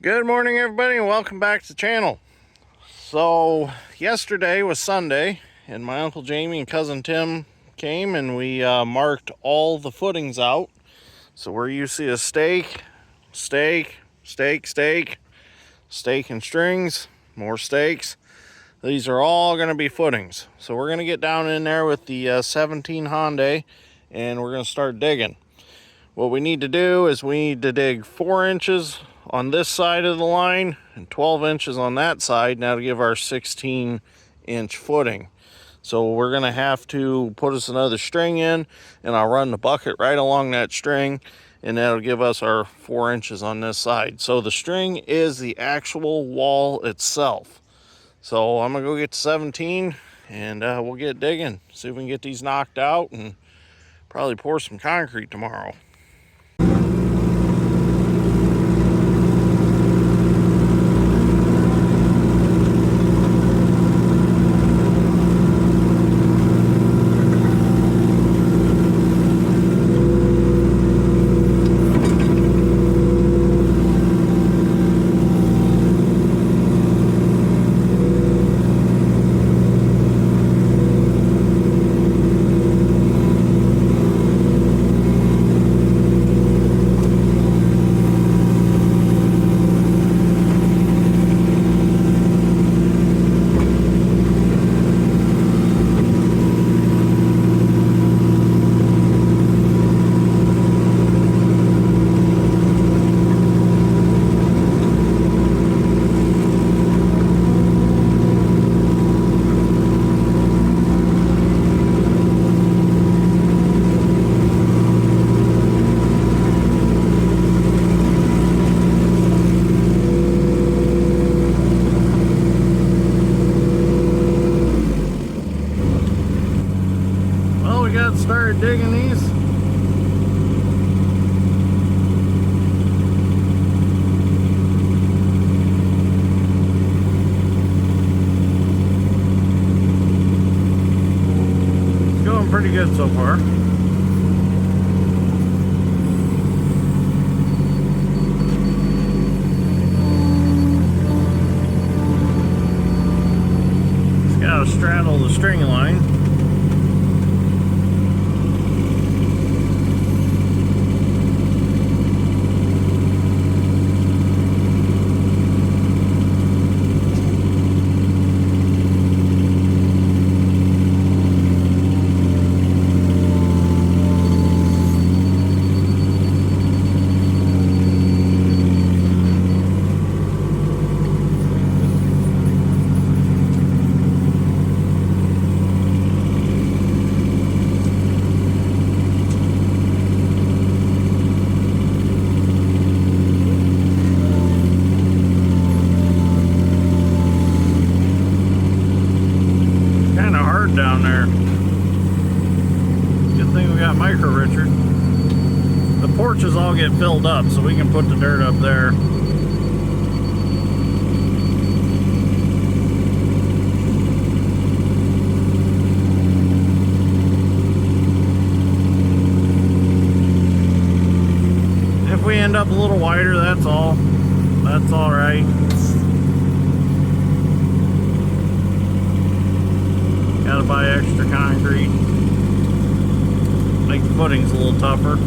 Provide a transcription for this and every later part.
Good morning, everybody, and welcome back to the channel. So yesterday was Sunday, and my Uncle Jamie and Cousin Tim came and we marked all the footings out. So where you see a stake, stake, stake, stake, stake and strings, more stakes, these are all going to be footings. So we're going to get down in there with the 17 Hyundai and we're going to start digging. What we need to do is we need to dig 4 inches on this side of the line and 12 inches on that side now to give our 16-inch footing. So we're going to have to put us another string in, and I'll run the bucket right along that string, and that'll give us our 4 inches on this side. So the string is the actual wall itself. So I'm going to go get to 17 and we'll get digging, see if we can get these knocked out and probably pour some concrete tomorrow. Started digging these. It's going pretty good so far. Just gotta straddle the string line. Down there. Good thing we got Micro Richard. The porches all get filled up so we can put the dirt up there. If we end up a little wider, that's all right. Gotta buy extra concrete, make the footings a little tougher.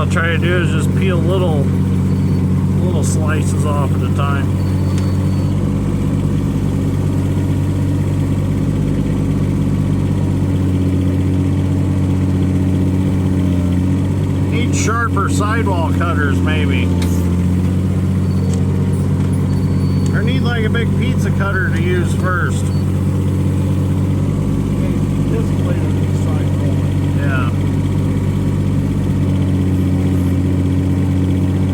I'll try to do is just peel little slices off at a time. Need sharper sidewall cutters maybe. Or need like a big pizza cutter to use first. This blade on each side rolling. Yeah.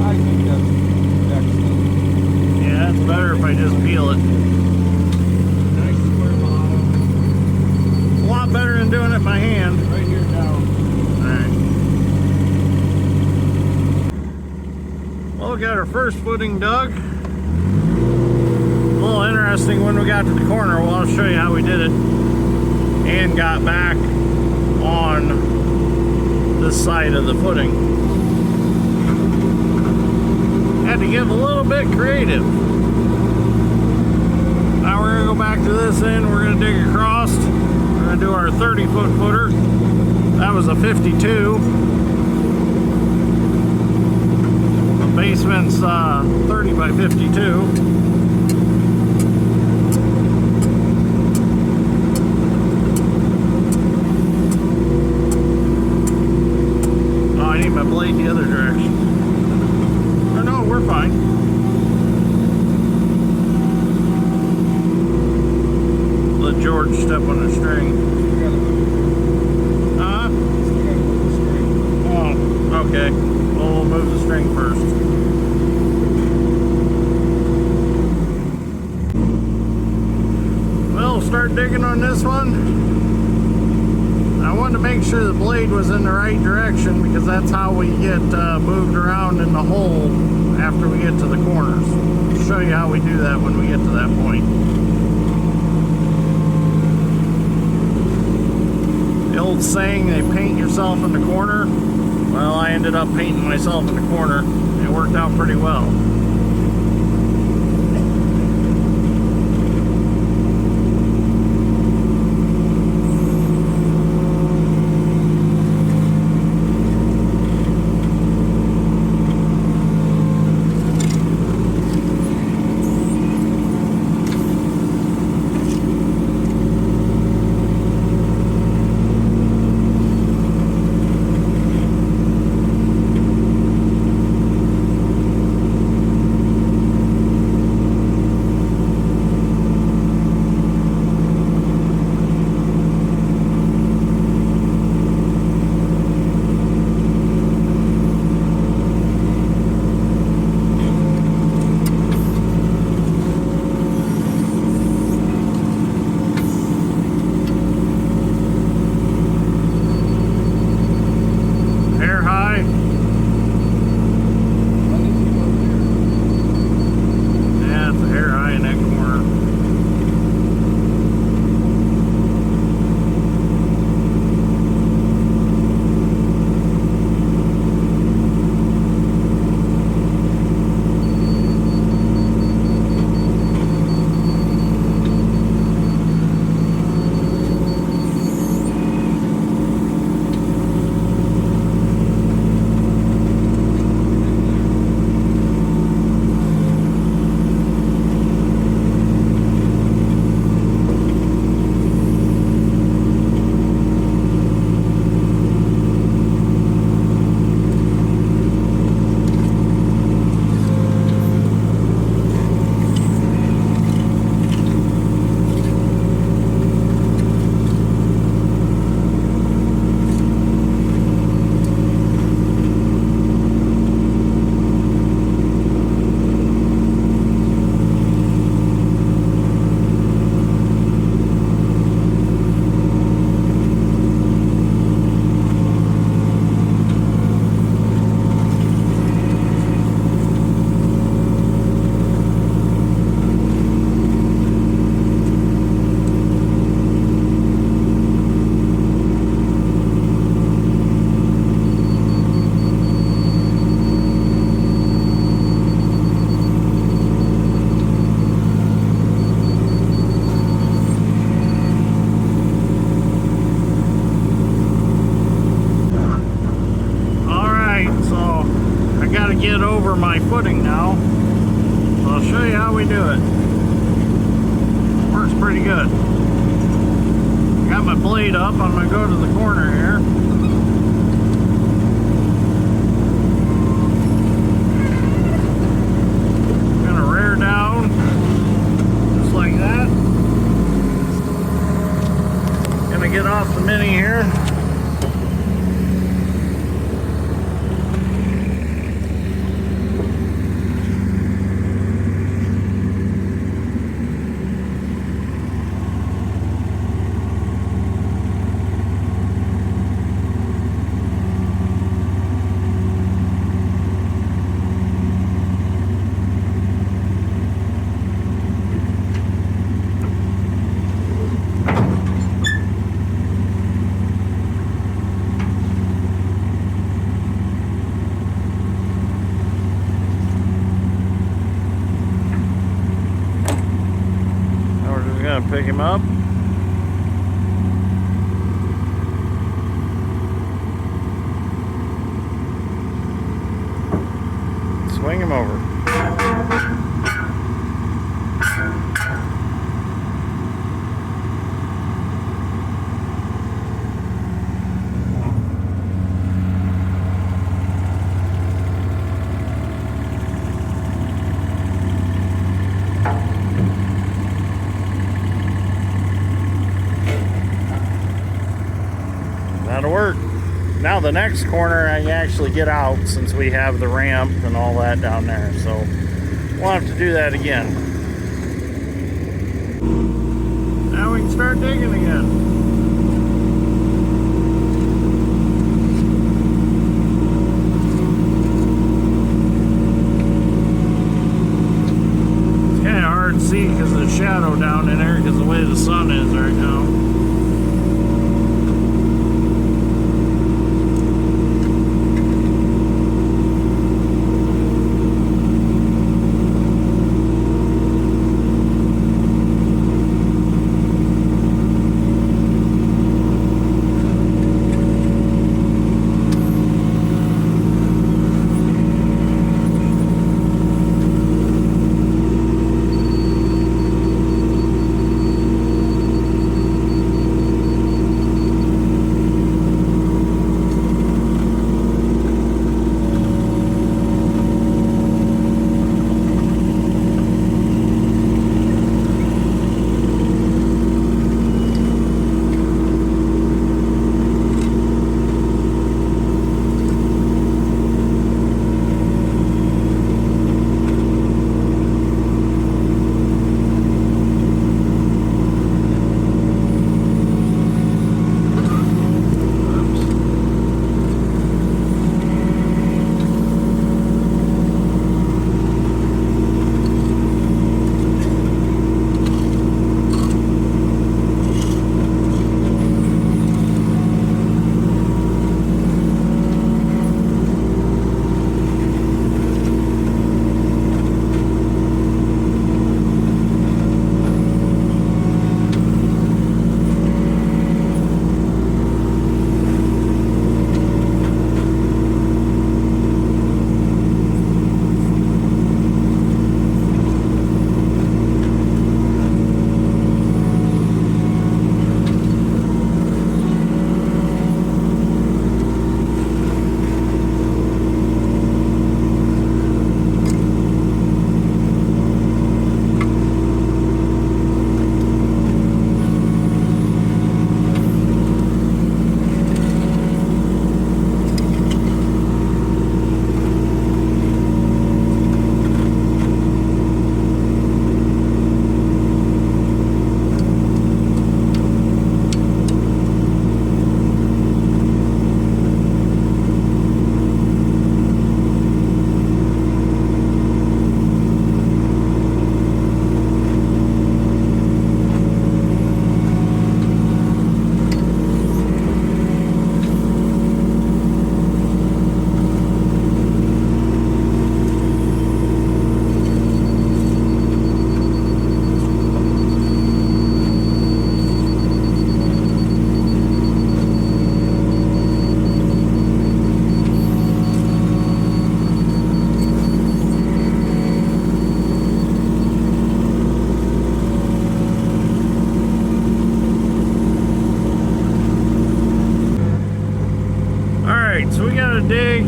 I think that's excellent. Yeah, it's better if I just peel it. Nice square bottom. A lot better than doing it by hand. Right here down. Alright. Well, we got our first footing dug. A little interesting when we got to the corner. Well, I'll show you how we did it. And got back on this side of the footing. Had to get a little bit creative. Now we're going to go back to this end. We're going to dig across. We're going to do our 30-foot footer. That was a 52. The basement's 30 by 52. My blade the other direction. Or no, we're fine. Let George step on the string. Oh, okay. Well, we'll move the string first. Well, we'll start digging on this one. I wanted to make sure the blade was in the right direction because that's how we get moved around in the hole after we get to the corners. I'll show you how we do that when we get to that point. The old saying, they paint yourself in the corner. Well, I ended up painting myself in the corner. It worked out pretty well. over my footing now. I'll show you how we do it. Works pretty good. Got my blade up. I'm going to go to the corner here. Going to rear down just like that. Going to get off the Mini here. Gonna pick him up. Swing him over. That'll work. Now the next corner I actually get out since we have the ramp and all that down there. So we'll have to do that again. Now we can start digging again. It's kind of hard to see because of the shadow down in there because of the way the sun is right now.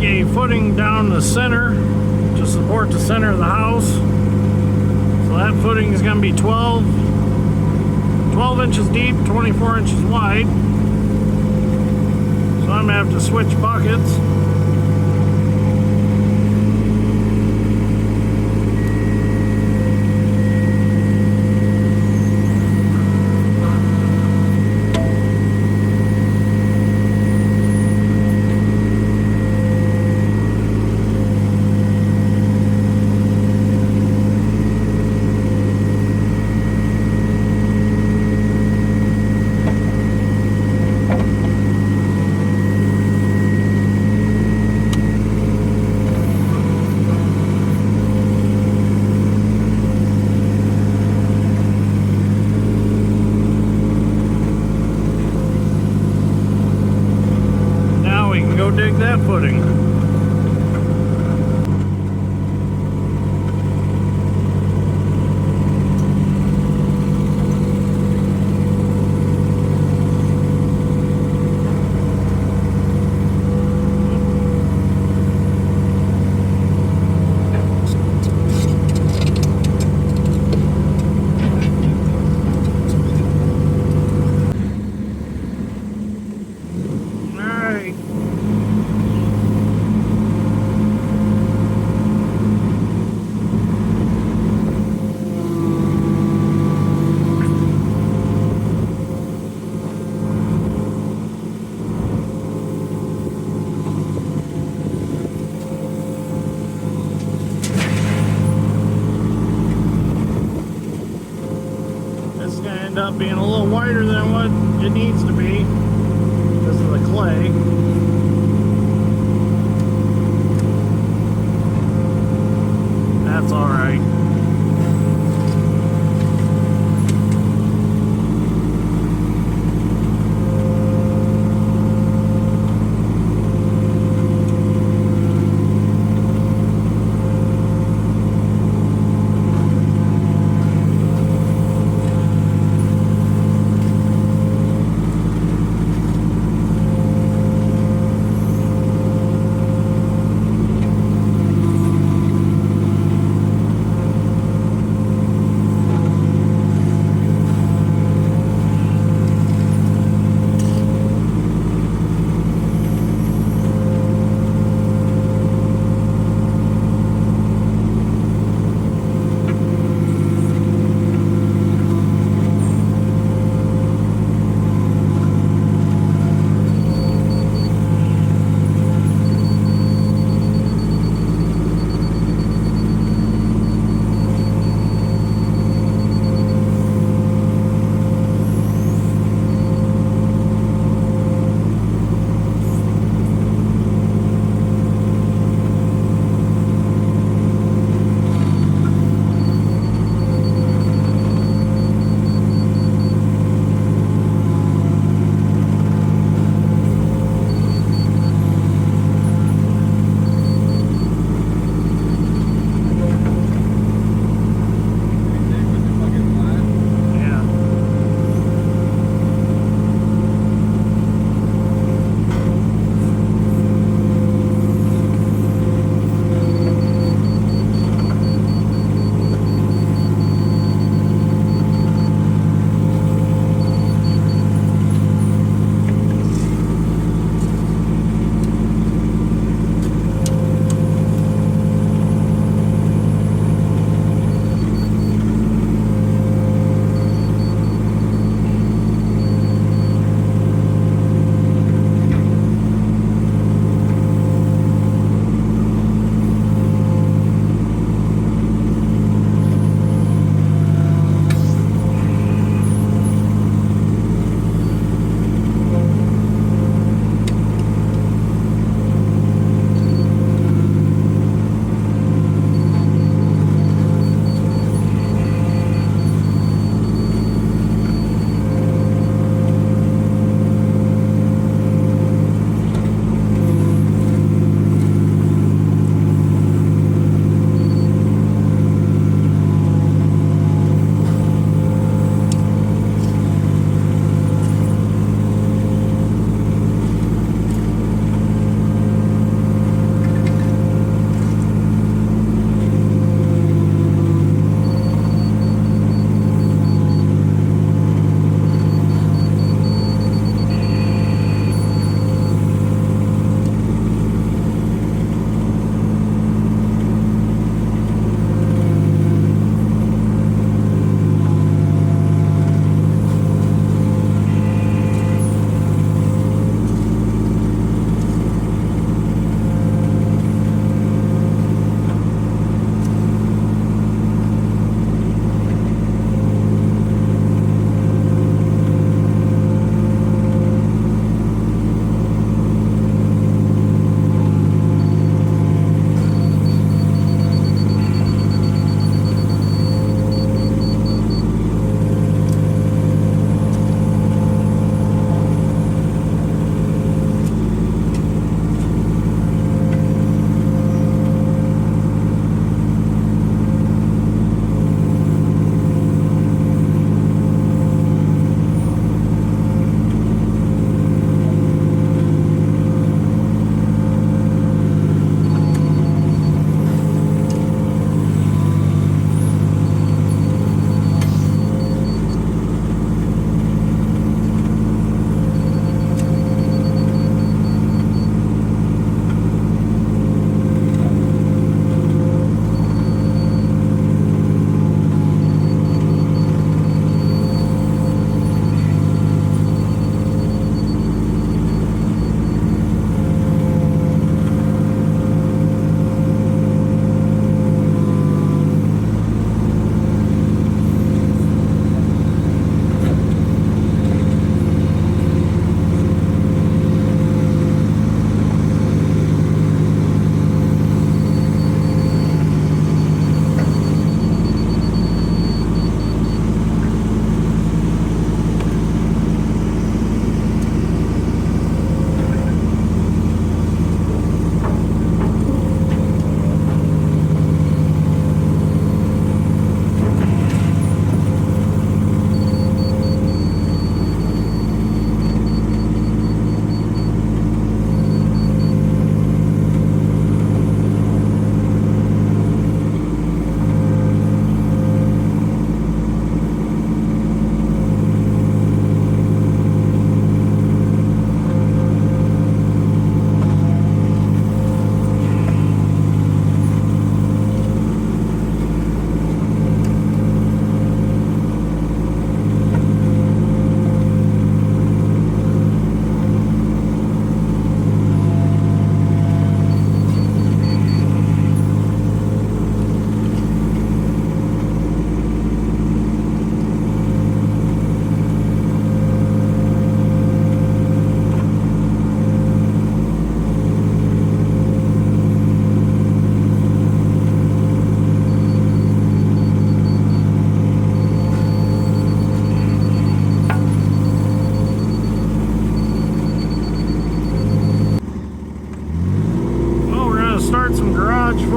a footing down the center to support the center of the house. So that footing is going to be 12 inches deep, 24 inches wide. So I'm going to have to switch buckets. Go dig that footing. End up being a little wider than what it needs to be because of the clay. That's all right.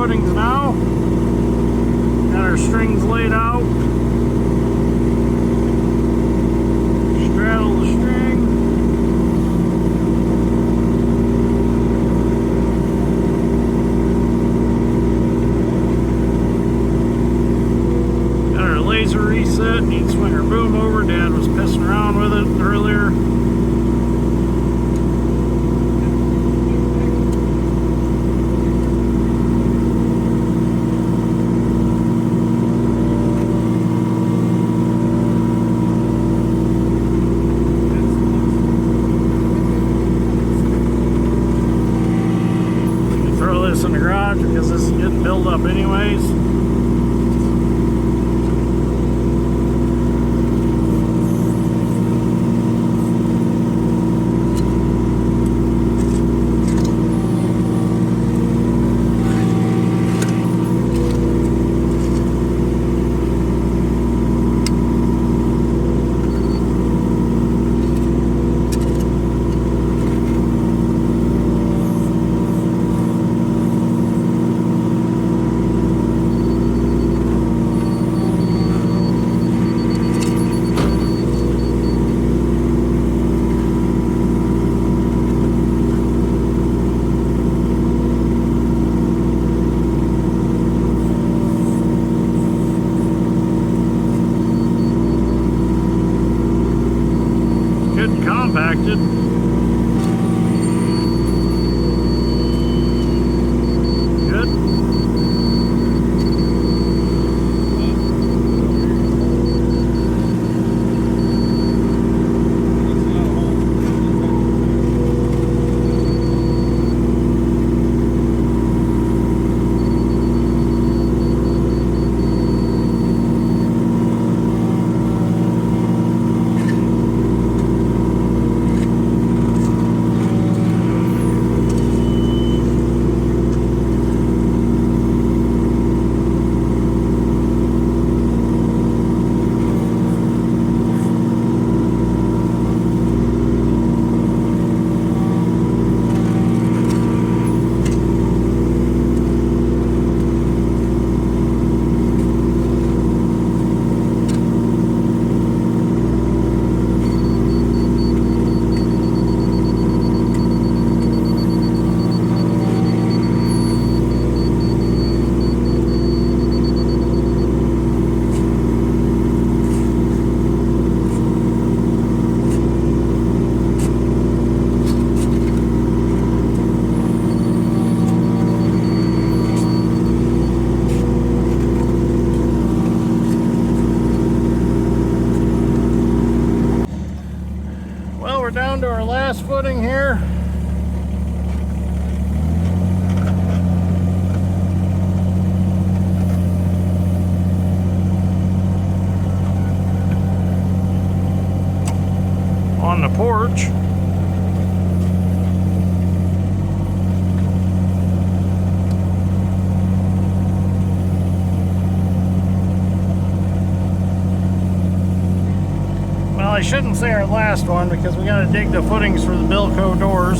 footings now. Got our strings laid out. Straddle the string. Got our laser reset. Need to swing our boom over. Dad was pissing around with it earlier. In the garage because this is getting built up anyways. Compacted. Good. We're down to our last footing here. On the porch. Well, I shouldn't say our last one because we got to dig the footings for the Bilco doors.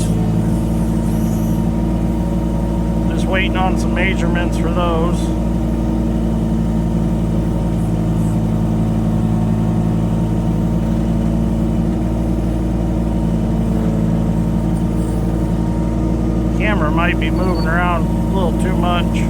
Just waiting on some measurements for those. Camera might be moving around a little too much.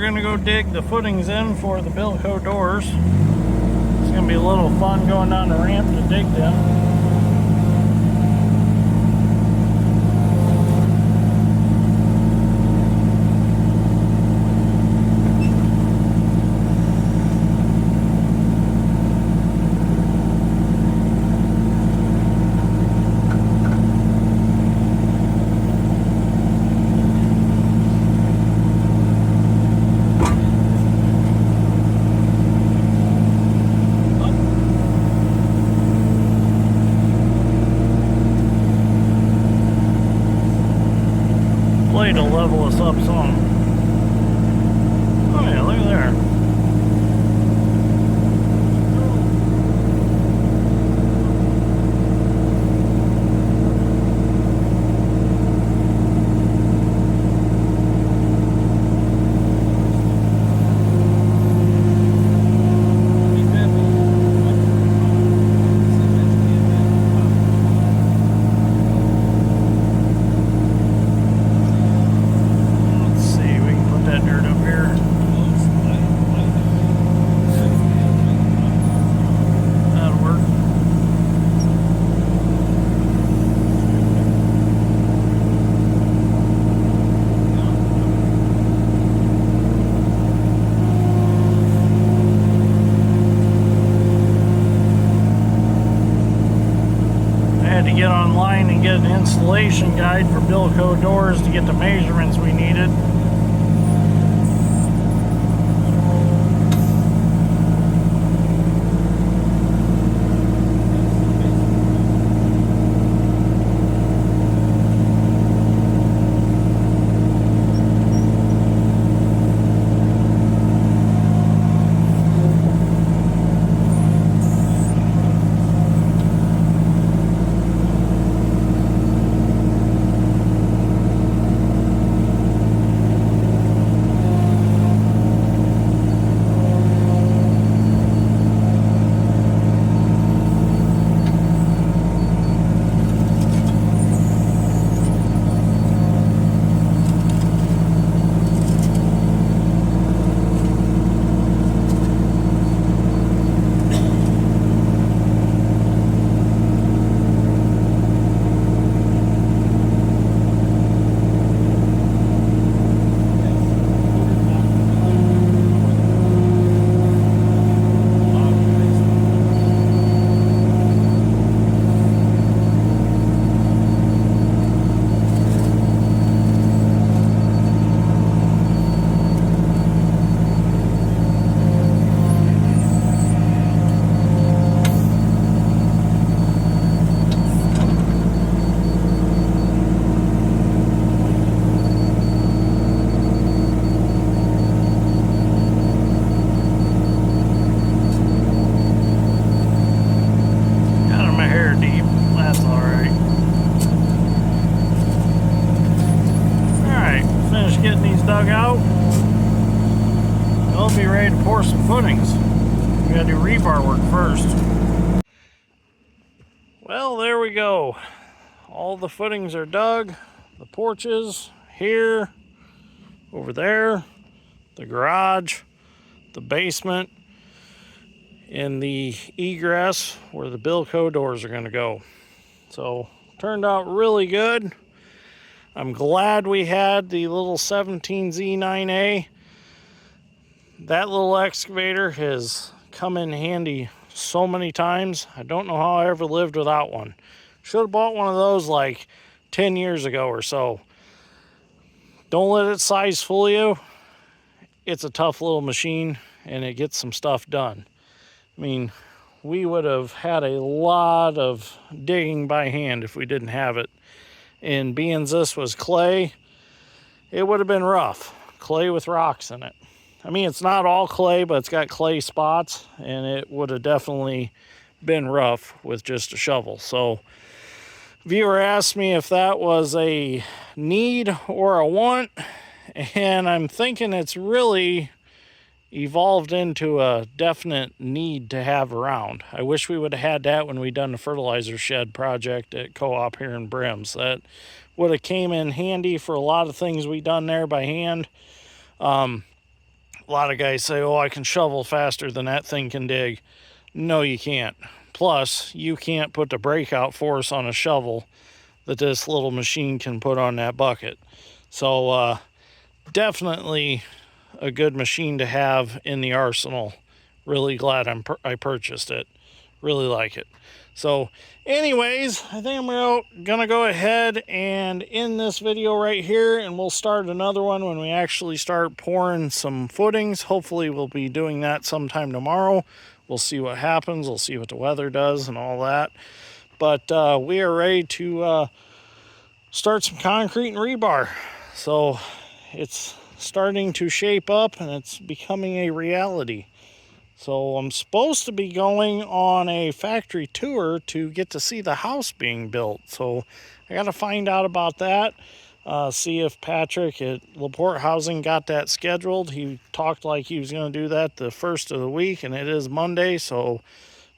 gonna go dig the footings in for the Bilco doors. It's gonna be a little fun going down the ramp to dig them. To level us up some. Oh yeah, look at there. Get online and get an installation guide for Bilco doors to get the measurements we needed. Dug out. We'll be ready to pour some footings. We gotta do rebar work first. Well, there we go. All the footings are dug. The porches here, over there, the garage, the basement, and the egress where the Bilco doors are gonna go. So, turned out really good. I'm glad we had the little 17Z9A. That little excavator has come in handy so many times. I don't know how I ever lived without one. Should have bought one of those like 10 years ago or so. Don't let its size fool you. It's a tough little machine and it gets some stuff done. I mean, we would have had a lot of digging by hand if we didn't have it. And being this was clay, it would have been rough. Clay with rocks in it. I mean, it's not all clay, but it's got clay spots, and it would have definitely been rough with just a shovel. So, viewer asked me if that was a need or a want, and I'm thinking it's really evolved into a definite need to have around. I wish we would have had that when we done the fertilizer shed project at Co-op here in Brims. That would have came in handy for a lot of things we done there by hand. A lot of guys say, oh, I can shovel faster than that thing can dig. No, you can't. Plus, you can't put the breakout force on a shovel that this little machine can put on that bucket. So definitely a good machine to have in the arsenal. Really glad I purchased it. Really like it. So anyways, I think I'm gonna go ahead and end this video right here, and we'll start another one when we actually start pouring some footings. Hopefully we'll be doing that sometime tomorrow. We'll see what happens. We'll see what the weather does and all that. But we are ready to start some concrete and rebar. So it's starting to shape up and it's becoming a reality. So I'm supposed to be going on a factory tour to get to see the house being built. So I got to find out about that. See if Patrick at LaPorte Housing got that scheduled. He talked like he was going to do that the first of the week, and it is Monday. So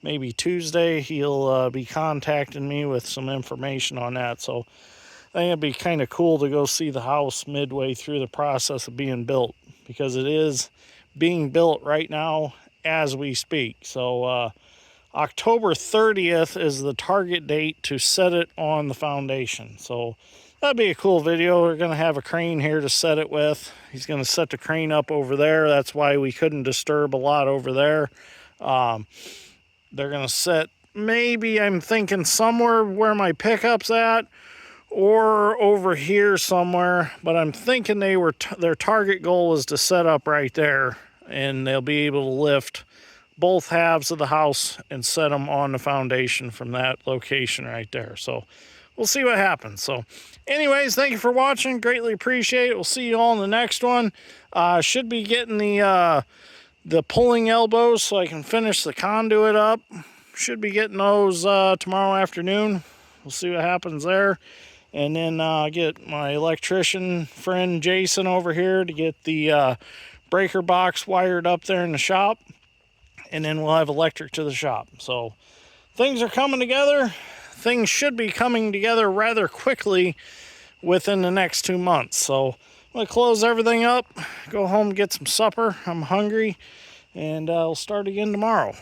maybe Tuesday he'll be contacting me with some information on that. So I think it'd be kind of cool to go see the house midway through the process of being built, because it is being built right now as we speak. So October 30th is the target date to set it on the foundation. So that'd be a cool video. We're going to have a crane here to set it with. He's going to set the crane up over there. That's why we couldn't disturb a lot over there. They're going to set, maybe I'm thinking somewhere where my pickup's at, or over here somewhere, but I'm thinking their target goal is to set up right there, and they'll be able to lift both halves of the house and set them on the foundation from that location right there. So we'll see what happens. So anyways, thank you for watching. Greatly appreciate it. We'll see you all in the next one. Should be getting the pulling elbows so I can finish the conduit up. Should be getting those tomorrow afternoon. We'll see what happens there. And then get my electrician friend Jason over here to get the breaker box wired up there in the shop. And then we'll have electric to the shop. So things are coming together. Things should be coming together rather quickly within the next 2 months. So I'm going to close everything up, go home, get some supper. I'm hungry, and I'll start again tomorrow.